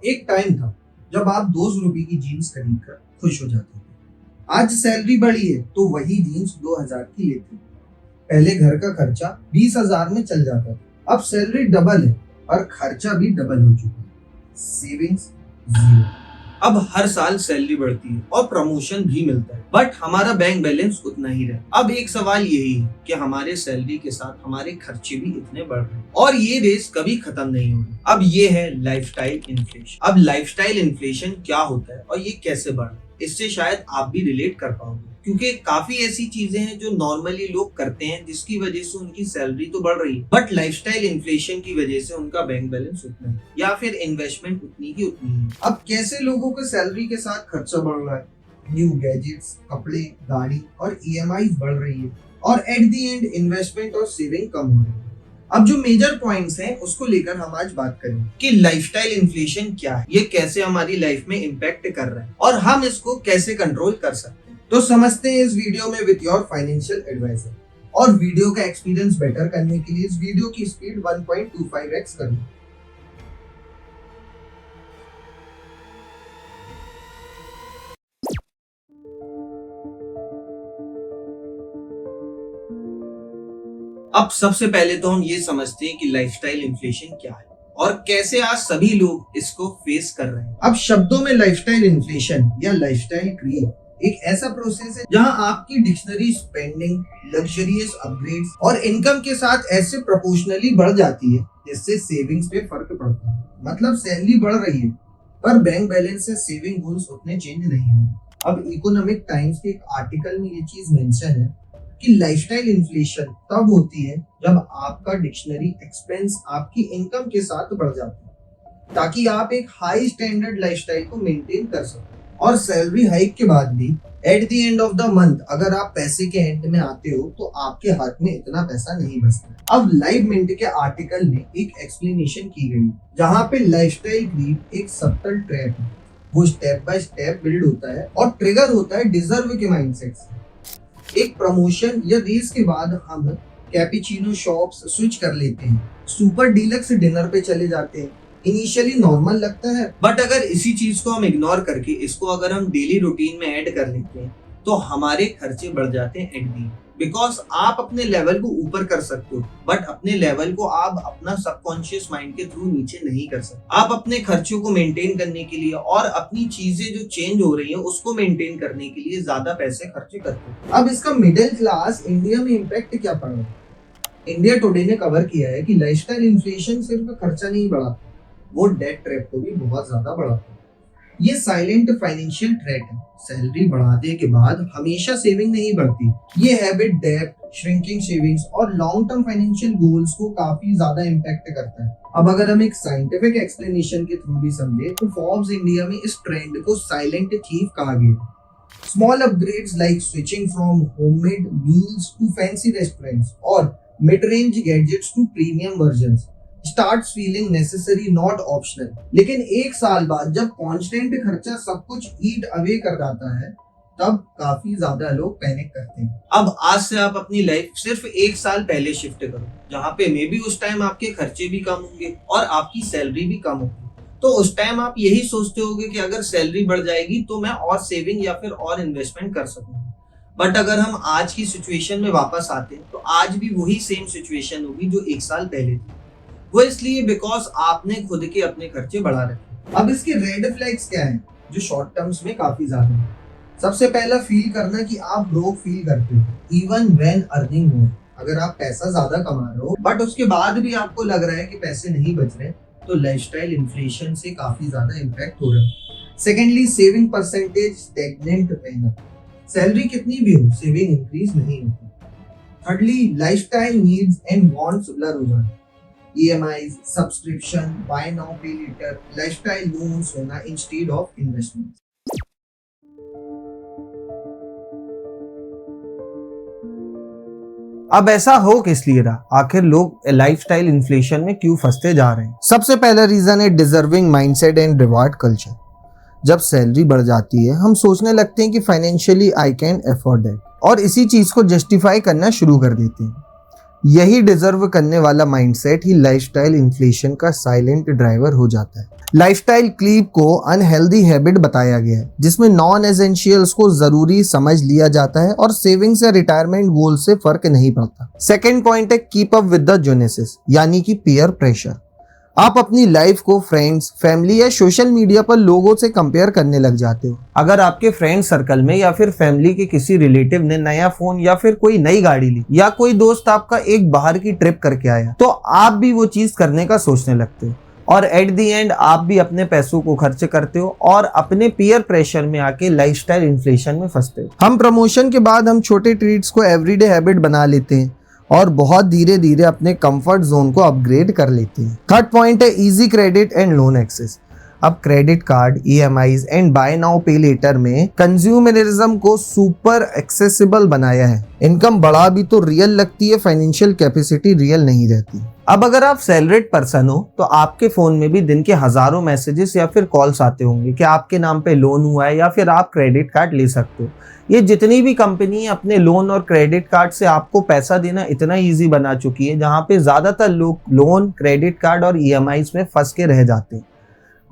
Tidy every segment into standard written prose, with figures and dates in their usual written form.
एक टाइम था जब आप 200 रुपए की जीन्स खरीद कर खुश हो जाते थे। आज सैलरी बढ़ी है तो वही जीन्स 2000 की लेते। पहले घर का खर्चा 20,000 में चल जाता था, अब सैलरी डबल है और खर्चा भी डबल हो चुका है। Savings zero. अब हर साल सैलरी बढ़ती है और प्रमोशन भी मिलता है, बट हमारा बैंक बैलेंस उतना ही रहा। अब एक सवाल यही है कि हमारे सैलरी के साथ हमारे खर्चे भी इतने बढ़ रहे हैं और ये रेस कभी खत्म नहीं होगी। अब ये है लाइफस्टाइल इन्फ्लेशन। अब लाइफस्टाइल इन्फ्लेशन क्या होता है और ये कैसे बढ़ रहा है, इससे शायद आप भी रिलेट कर पाओगे, क्योंकि काफी ऐसी चीजें हैं जो नॉर्मली लोग करते हैं जिसकी वजह से उनकी सैलरी तो बढ़ रही है, बट लाइफस्टाइल इन्फ्लेशन की वजह से उनका बैंक बैलेंस उतना है या फिर इन्वेस्टमेंट उतनी की उतनी है। अब कैसे लोगों के सैलरी के साथ खर्चा बढ़ रहा है, न्यू गैजेट्स, कपड़े, गाड़ी और ईएमआई बढ़ रही है और एट द एंड इन्वेस्टमेंट और सेविंग कम हो रही है। अब जो मेजर पॉइंट्स हैं उसको लेकर हम आज बात करेंगे कि लाइफस्टाइल इन्फ्लेशन क्या है, ये कैसे हमारी लाइफ में इम्पैक्ट कर रहा है और हम इसको कैसे कंट्रोल कर सकते हैं। तो समझते हैं इस वीडियो में विद योर फाइनेंशियल एडवाइजर। और वीडियो का एक्सपीरियंस बेटर करने के लिए इस वीडियो की स्पीड 1.25x करें। अब सबसे पहले तो हम ये समझते हैं कि लाइफस्टाइल इन्फ्लेशन क्या है और कैसे आज सभी लोग इसको फेस कर रहे हैं। अब शब्दों में लाइफस्टाइल इन्फ्लेशन या लाइफस्टाइल क्रीप एक ऐसा प्रोसेस है जहां आपकी डिक्शनरी स्पेंडिंग, लग्जरियस अपग्रेड्स और इनकम के साथ ऐसे प्रोपोर्शनली बढ़ जाती है जिससे सेविंग्स पे फर्क पड़ता है। मतलब सैलरी बढ़ रही है पर बैंक बैलेंस से सेविंग गोल्स उतने चेंज नहीं हुए। अब इकोनॉमिक टाइम्स के एक आर्टिकल में ये चीज मेंशन है कि लाइफस्टाइल इन्फ्लेशन तब होती है जब आपका डिक्शनरी एक्सपेंस आपकी इनकम के साथ बढ़ जाता है ताकि आप एक हाई स्टैंडर्ड लाइफस्टाइल को मेंटेन कर सकें। और सैलरी हाइक के बाद भी at the end of the month अगर आप पैसे के एंड में आते हो तो आपके हाथ में इतना पैसा नहीं बचता। अब लाइव मिंट के आर्टिकल में एक एक्सप्लेनेशन की गई जहां पे लाइफस्टाइल क्रीप एक सब्टल ट्रैप है, वो स्टेप बाय स्टेप बिल्ड होता है और ट्रिगर होता है डिजर्व के माइंडसेट से। एक प्रमोशन या रेस के बाद हम कैपुचिनो शॉप्स स्विच कर लेते हैं, सुपर डीलक्स डिनर पे चले जाते हैं। इनिशियली नॉर्मल लगता है, बट अगर इसी चीज को हम इग्नोर करके इसको अगर हम डेली रूटीन में ऐड कर लेते हैं तो हमारे खर्चे बढ़ जाते हैं एट दी। बिकॉज आप अपने लेवल को ऊपर कर सकते हो बट अपने लेवल को आप अपना सबकॉन्शियस माइंड के थ्रू नीचे नहीं कर सकते। आप अपने खर्चों को मेंटेन करने के लिए और अपनी चीजें जो चेंज हो रही है उसको मेंटेन करने के लिए ज्यादा पैसे खर्चे करते हो। अब इसका मिडिल क्लास इंडिया में इम्पैक्ट क्या पड़ रहा है? इंडिया टुडे ने कवर किया है कि लाइफस्टाइल इन्फ्लेशन सिर्फ खर्चा नहीं बढ़ाता, वो डेट ट्रैप को भी बहुत ज्यादा बढ़ाता है। ये साइलेंट फाइनेंशियल थ्रेट है। सैलरी बढ़ाने के बाद हमेशा सेविंग नहीं बढ़ती। ये हैबिट डेट, श्रिंकिंग सेविंग्स और लॉन्ग टर्म फाइनेंशियल गोल्स को काफी ज्यादा इम्पैक्ट करता है। अब अगर हम एक साइंटिफिक एक्सप्लेनेशन के थ्रू भी समझे तो फोर्ब्स इंडिया में इस ट्रेंड को साइलेंट थीफ कहा गया। Small upgrades like switching from homemade meals to fancy restaurants और mid range gadgets to premium versions starts feeling necessary not optional। लेकिन एक साल बाद जब कांस्टेंट खर्चा सब कुछ ईट अवे कर जाता है तब काफी ज्यादा लोग पैनिक करते हैं। अब आज से आप अपनी लाइफ सिर्फ एक साल पहले शिफ्ट करो जहाँ पे मे बी उस टाइम आपके खर्चे भी कम होंगे और आपकी सैलरी भी कम होगी। तो उस टाइम आप यही सोचते होगे कि अगर सैलरी बढ़ जाएगी तो मैं और सेविंग या फिर और इन्वेस्टमेंट कर सकूंगा। बट अगर हम आज की सिचुएशन में वापस आते हैं तो आज भी वही सेम सिचुएशन होगी जो एक साल पहले थी। वो इसलिए बिकॉज आपने खुद के अपने खर्चे बढ़ा रखे। अब इसके रेड फ्लैग्स क्या हैं जो शॉर्ट टर्म्स में काफी ज्यादा है। सबसे पहला फील करना कि आप ब्रोक फील करते हो इवन व्हेन अर्निंग मोर। अगर आप पैसा ज्यादा कमा रहे हो बट उसके बाद भी आपको लग रहा है कि पैसे नहीं बच रहे तो लाइफस्टाइल इन्फ्लेशन से काफी ज्यादा इम्पैक्ट हो रहा है। सेकेंडली सेविंग परसेंटेज स्टैग्नेंट रहना। सैलरी कितनी भी हो सेविंग इंक्रीज नहीं होती। Thirdly lifestyle needs and wants blur हो जाना। EMIs, subscription, buy now pay later, lifestyle loans होना instead of investments। अब ऐसा हो किस लिए रहा? आखिर लोग लाइफस्टाइल इन्फ्लेशन में क्यों फंसते जा रहे हैं? सबसे पहला रीजन है deserving mindset and reward culture. जब सैलरी बढ़ जाती है हम सोचने लगते हैं कि financially I can afford it और इसी चीज को जस्टिफाई करना शुरू कर देते हैं। यही डिजर्व करने वाला माइंडसेट ही लाइफस्टाइल इन्फ्लेशन का साइलेंट ड्राइवर हो जाता है। लाइफस्टाइल क्रीप को अनहेल्दी हैबिट बताया गया है जिसमें नॉन एसेंशियल्स को जरूरी समझ लिया जाता है और सेविंग्स या रिटायरमेंट गोल से फर्क नहीं पड़ता। सेकेंड पॉइंट है कीप अप विद द जोनेसिस यानी कि पीयर प्रेशर। आप अपनी लाइफ को फ्रेंड्स, फैमिली या सोशल मीडिया पर लोगों से कंपेयर करने लग जाते हो। अगर आपके फ्रेंड सर्कल में या फिर फैमिली के किसी रिलेटिव ने नया फोन या फिर कोई नई गाड़ी ली या कोई दोस्त आपका एक बाहर की ट्रिप करके आया तो आप भी वो चीज करने का सोचने लगते हो और एट द एंड आप भी अपने पैसों को खर्च करते हो और अपने पीयर प्रेशर में आके लाइफस्टाइल इन्फ्लेशन में फंसते हो। हम प्रमोशन के बाद हम छोटे ट्रीट्स को एवरीडे हैबिट बना लेते हैं और बहुत धीरे धीरे अपने कंफर्ट जोन को अपग्रेड कर लेते हैं। थर्ड पॉइंट है easy credit and loan access. अब credit card, EMIs and buy now pay later में कंज्यूमरिज्म को सुपर एक्सेसिबल बनाया है। इनकम बढ़ा भी तो रियल लगती है, फाइनेंशियल कैपेसिटी रियल नहीं रहती। अब अगर आप सैलरीड पर्सन हो तो आपके फोन में भी दिन के हजारों मैसेजेस या फिर कॉल्स आते होंगे कि आपके नाम पे लोन हुआ है या फिर आप क्रेडिट कार्ड ले सकते हो। ये जितनी भी कंपनी अपने लोन और क्रेडिट कार्ड से आपको पैसा देना इतना इजी बना चुकी है जहां पे ज्यादातर लोग लोन, क्रेडिट कार्ड और ईएमआईज में फंस के रह जाते हैं।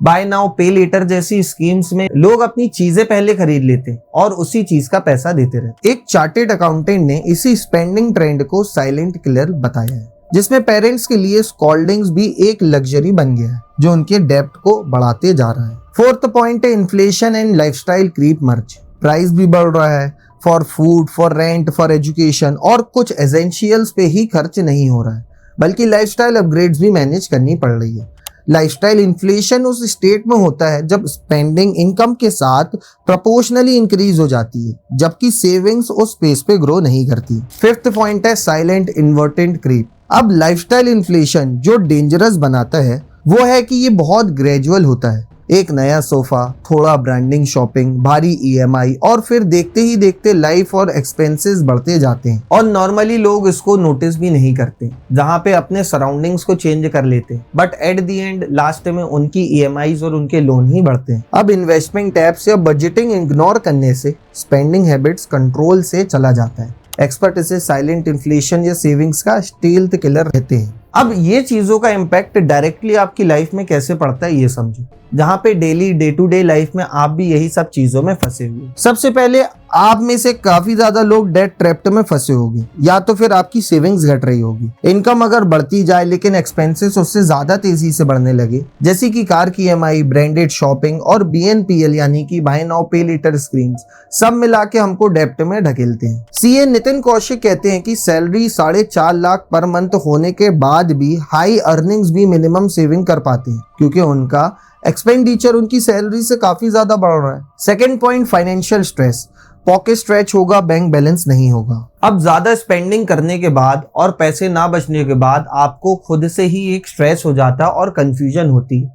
बाय नाउ पे लेटर जैसी स्कीम्स में लोग अपनी चीजें पहले खरीद लेते हैं और उसी चीज का पैसा देते रहते। एक चार्टेड अकाउंटेंट ने इसी स्पेंडिंग ट्रेंड को साइलेंट किलर बताया है जिसमें पेरेंट्स के लिए स्कॉल्डिंग्स भी एक लग्जरी बन गया है जो उनके डेब्ट को बढ़ाते जा रहा है। फोर्थ पॉइंट है inflation and lifestyle creep merge. Price भी बढ़ रहा है for food, for rent, for education और कुछ एसेंशियल्स पे ही खर्च नहीं हो रहा है बल्कि लाइफस्टाइल अपग्रेड्स भी मैनेज करनी पड़ रही है। लाइफस्टाइल इन्फ्लेशन उस स्टेट में होता है जब स्पेंडिंग इनकम के साथ प्रोपोर्शनली इंक्रीज हो जाती है जबकि सेविंग्स उस पेस पे ग्रो नहीं करती। फिफ्थ पॉइंट है साइलेंट इन्वर्टेंट क्रीप। अब लाइफस्टाइल इन्फ्लेशन जो डेंजरस बनाता है वो है कि ये बहुत ग्रेजुअल होता है। एक नया सोफा, थोड़ा ब्रांडिंग, शॉपिंग, भारी ईएमआई और फिर देखते ही देखते लाइफ और एक्सपेंसेस बढ़ते जाते हैं और नॉर्मली लोग इसको नोटिस भी नहीं करते जहां पे अपने सराउंडिंग्स को चेंज कर लेते हैं but at the end last में उनकी ईएमआईज और उनके लोन ही बढ़ते हैं। अब इन्वेस्टमेंट टैप्स या बजटिंग इग्नोर करने से स्पेंडिंग हैबिट्स कंट्रोल से चला जाता है। एक्सपर्ट इसे साइलेंट इन्फ्लेशन या सेविंग्स का स्टील्थ किलर कहते हैं। अब ये चीजों का इम्पैक्ट डायरेक्टली आपकी लाइफ में कैसे पड़ता है ये समझो, जहां पे daily day to day life में आप भी यही सब चीजों में फंसे हुए। सबसे पहले आप में से काफी ज्यादा लोग डेट ट्रैप्ट में फंसे होंगे या तो फिर आपकी सेविंग्स घट रही होगी। इनकम अगर बढ़ती जाए लेकिन एक्सपेंसेस उससे ज्यादा तेजी से बढ़ने लगे जैसे कि कार की ईएमआई, ब्रांडेड शॉपिंग और बीएनपीएल यानी कि bye now pay letter schemes सब मिला के हमको डेप्ट में ढकेलते हैं। सीए नितिन कौशिक कहते हैं कि सैलरी 4.5 लाख पर मंथ होने के बाद भी हाई अर्निंग्स भी मिनिमम सेविंग कर पाते हैं क्योंकि उनका एक्सपेंडिचर उनकी सैलरी से काफी ज्यादा बढ़ रहा है। Second point financial stress. Pocket stretch होगा, बैंक बैलेंस नहीं होगा। अब ज्यादा स्पेंडिंग करने के बाद और पैसे ना बचने के बाद आपको खुद से ही एक स्ट्रेस हो जाता है और कंफ्यूजन होती है।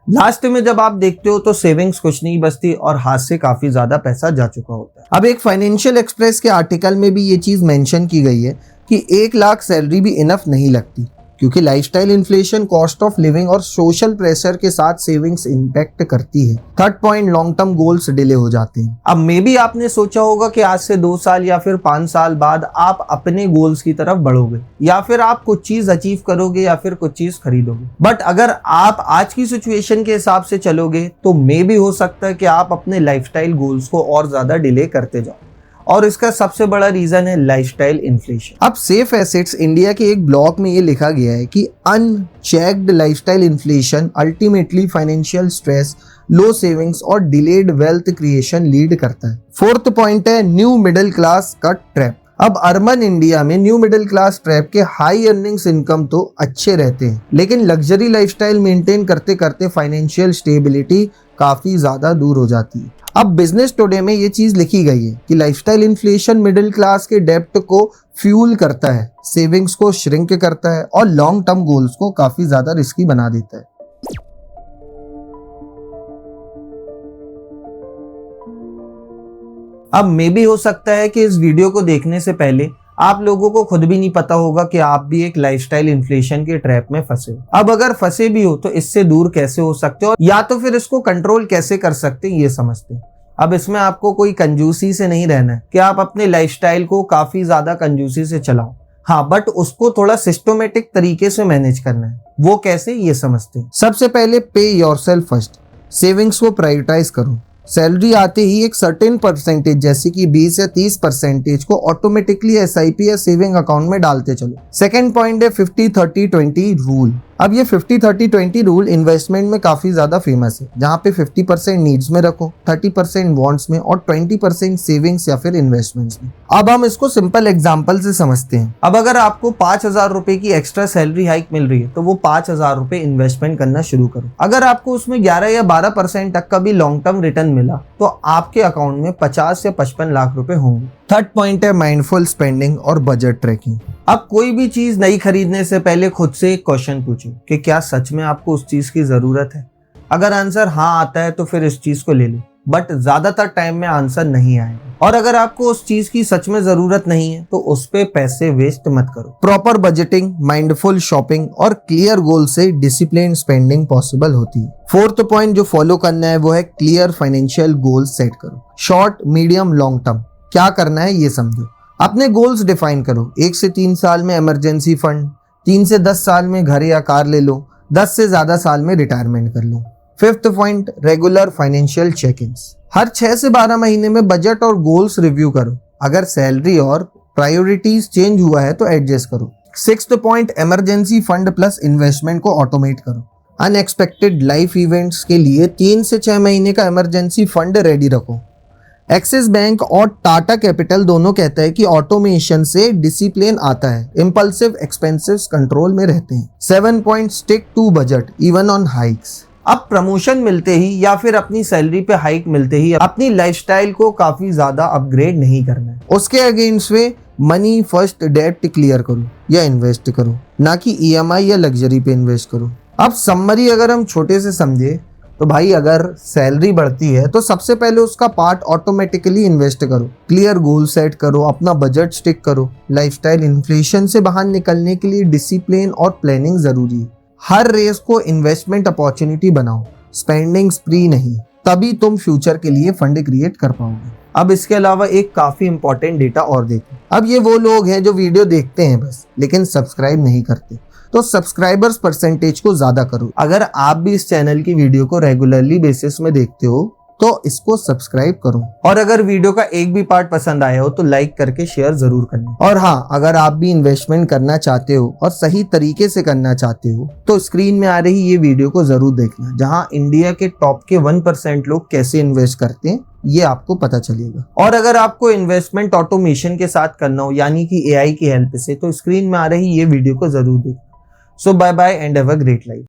लास्ट में जब आप देखते हो तो सेविंग्स कुछ नहीं बचती और हाथ से काफी ज्यादा पैसा जा चुका होता है। अब एक फाइनेंशियल एक्सप्रेस के आर्टिकल में भी ये चीज मेंशन की गई है कि 1 लाख सैलरी भी इनफ नहीं लगती क्योंकि lifestyle inflation, cost of living और सोशल प्रेशर के साथ सेविंग्स इंपैक्ट करती है। Third point long term goals delay हो जाते हैं। अब मे बी आपने सोचा होगा कि आज से 2 साल या फिर 5 साल बाद आप अपने गोल्स की तरफ बढ़ोगे या फिर आप कुछ चीज अचीव करोगे या फिर कुछ चीज खरीदोगे बट अगर आप आज की सिचुएशन के हिसाब से चलोगे तो मे भी हो सकता है कि आप अपने लाइफस्टाइल गोल्स को और ज्यादा डिले करते जाओ और इसका सबसे बड़ा रीजन है लाइफस्टाइल इन्फ्लेशन। अब सेफ एसेट्स इंडिया के एक ब्लॉग में ये लिखा गया है कि unchecked lifestyle inflation ultimately financial stress, low savings और डिलेड वेल्थ क्रिएशन लीड करता है। फोर्थ पॉइंट है न्यू मिडिल क्लास का ट्रैप। अब अर्बन इंडिया में न्यू मिडिल क्लास ट्रैप के हाई अर्निंग्स इनकम तो अच्छे रहते हैं लेकिन लग्जरी लाइफस्टाइल मेंटेन करते करते फाइनेंशियल स्टेबिलिटी काफी ज्यादा दूर हो जाती है। अब बिजनेस टुडे में ये चीज लिखी गई है कि लाइफस्टाइल इन्फ्लेशन मिडिल क्लास के डेब्ट को फ्यूल करता है, सेविंग्स को श्रिंक करता है और लॉन्ग टर्म गोल्स को काफी ज्यादा रिस्की बना देता है। अब मे भी हो सकता है कि इस वीडियो को देखने से पहले आप लोगों को खुद भी नहीं पता होगा कि आप भी एक लाइफस्टाइल इन्फ्लेशन के ट्रैप में फंसे हो। अब अगर फंसे भी हो तो इससे दूर कैसे हो सकते हो या तो फिर इसको कंट्रोल कैसे कर सकते हैं ये समझते हैं। अब इसमें आपको कोई कंजूसी से नहीं रहना है कि आप अपने लाइफस्टाइल को काफी ज्यादा कंजूसी से चलाओ। हाँ, बट उसको थोड़ा सिस्टमेटिक तरीके से मैनेज करना है। वो कैसे, ये समझते हैं। सबसे पहले पे योरसेल्फ फर्स्ट, सेविंग्स को प्रायोरिटाइज करो। सैलरी आते ही एक सर्टेन परसेंटेज जैसे कि 20 या 30% को ऑटोमेटिकली एसआईपी या सेविंग अकाउंट में डालते चलो। सेकंड पॉइंट है 50-30-20 रूल। अब ये 50-30-20 रूल इन्वेस्टमेंट में काफी ज्यादा फेमस है, जहाँ पे 50% नीड्स में रखो, 30% वांट्स में और 20% सेविंग्स या फिर इन्वेस्टमेंट्स में। अब हम इसको सिंपल एग्जांपल से समझते हैं। अब अगर आपको 5,000 रुपए की एक्स्ट्रा सैलरी हाइक मिल रही है तो वो 5,000 रुपए इन्वेस्टमेंट करना शुरू करो। अगर आपको उसमें 11 या 12% तक का भी लॉन्ग टर्म रिटर्न मिला तो आपके अकाउंट में 50 या 55 लाख रुपए होंगे। थर्ड पॉइंट है माइंडफुल स्पेंडिंग और बजट ट्रैकिंग। अब कोई भी चीज नई खरीदने से पहले खुद से एक क्वेश्चन पूछो कि क्या सच में आपको उस चीज की जरूरत है। अगर आंसर हाँ आता है तो फिर इस चीज को ले लो, बट ज्यादातर टाइम में आंसर नहीं आएगा। और अगर आपको उस चीज की सच में जरूरत नहीं है तो उस पे पैसे वेस्ट मत करो। प्रॉपर बजटिंग, माइंडफुल शॉपिंग और क्लियर गोल से डिसिप्लिन स्पेंडिंग पॉसिबल होती है। फोर्थ पॉइंट जो फॉलो करना है वो है क्लियर फाइनेंशियल गोल सेट करो। शॉर्ट, मीडियम, लॉन्ग टर्म क्या करना है ये समझो। अपने गोल्स डिफाइन करो। 1 से 3 साल में इमरजेंसी फंड, 3 से 10 साल में घर या कार ले लो, 10 से ज्यादा साल में रिटायरमेंट कर लो। Fifth point, regular financial check ins. हर 6 से 12 महीने में बजट और गोल्स रिव्यू करो। अगर सैलरी और प्रायोरिटीज चेंज हुआ है तो एडजस्ट करो। Sixth point, emergency fund plus investment को ऑटोमेट करो। अनएक्सपेक्टेड लाइफ इवेंट्स के लिए 3 से 6 महीने का इमरजेंसी फंड रेडी रखो। एक्सिस बैंक और टाटा कैपिटल दोनों कहता है कि ऑटोमेशन से डिसिप्लिन आता है, इम्पल्सिव एक्सपेंसेस कंट्रोल में रहते हैं। 7 point, stick to budget even on hikes. अब प्रमोशन मिलते ही या फिर अपनी सैलरी पे हाइक मिलते ही अपनी लाइफस्टाइल को काफी ज्यादा अपग्रेड नहीं करना है। उसके अगेंस्ट में मनी फर्स्ट डेट क्लियर करो या इन्वेस्ट करो, ना कि ईएमआई या लग्जरी पे इन्वेस्ट करो। अब समरी अगर हम छोटे से समझे तो भाई अगर सैलरी बढ़ती है तो सबसे पहले उसका पार्ट ऑटोमेटिकली इन्वेस्ट करो। क्लियर गोल सेट करो, अपना बजट स्टिक करो। लाइफस्टाइल इन्फ्लेशन से बाहर निकलने के लिए डिसिप्लिन और प्लानिंग जरूरी है। हर रेस को इन्वेस्टमेंट अपॉर्चुनिटी बनाओ, स्पेंडिंग स्प्री नहीं, तभी तुम फ्यूचर के लिए फंड क्रिएट कर पाओगे। अब इसके अलावा एक काफी इंपॉर्टेंट डेटा और देखो। अब ये वो लोग हैं जो वीडियो देखते हैं बस, लेकिन सब्सक्राइब नहीं करते, तो सब्सक्राइबर्स परसेंटेज को ज्यादा करो। अगर आप भी इस चैनल की वीडियो को रेगुलरली बेसिस में देखते हो तो इसको सब्सक्राइब करो। और अगर वीडियो का एक भी पार्ट पसंद आया हो तो लाइक करके शेयर जरूर करना। और हाँ, अगर आप भी इन्वेस्टमेंट करना चाहते हो और सही तरीके से करना चाहते हो तो स्क्रीन में आ रही ये वीडियो को जरूर देखना, जहाँ इंडिया के टॉप के 1% लोग कैसे इन्वेस्ट करते हैं ये आपको पता चलेगा। और अगर आपको इन्वेस्टमेंट ऑटोमेशन के साथ करना हो, यानी कि एआई की हेल्प से, तो स्क्रीन में आ रही ये वीडियो को जरूर देखना। So bye bye and have a great life.